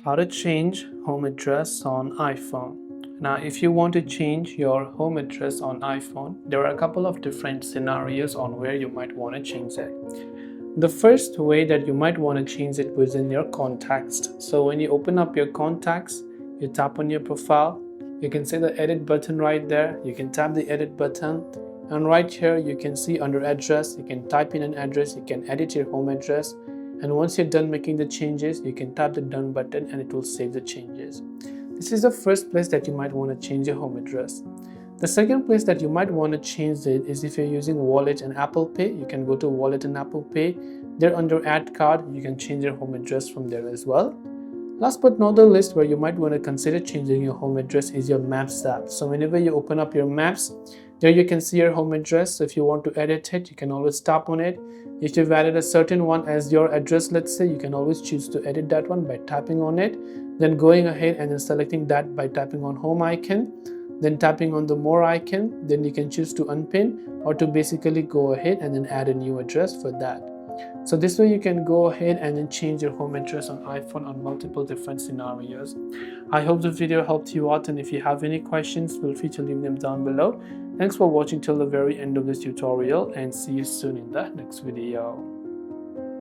How to change home address on iPhone. Now, if you want to change your home address on iPhone, there are a couple of different scenarios on where you might want to change it. The first way that you might want to change it was in your contacts. So when you open up your contacts, you tap on your profile, you can see the edit button right there. You can tap the edit button, and right here you can see under address, you can type in an address, you can edit your home address, and once you're done making the changes, you can tap the done button and it will save the changes. This is the first place that you might want to change your home address. The second place that you might want to change it is if you're using Wallet and Apple Pay. You can go to Wallet and Apple Pay. There under Add Card, you can change your home address from there as well. Last but not the least, where you might want to consider changing your home address is your Maps app. So whenever you open up your Maps, there you can see your home address. So if you want to edit it, you can always tap on it. If you've added a certain one as your address, let's say, you can always choose to edit that one by tapping on it, then going ahead and then selecting that by tapping on home icon, then tapping on the more icon, then you can choose to unpin or to basically go ahead and then add a new address for that. So this way you can go ahead and then change your home address on iPhone on multiple different scenarios. I hope the video helped you out, and if you have any questions, feel free to leave them down below. Thanks for watching till the very end of this tutorial, and see you soon in the next video.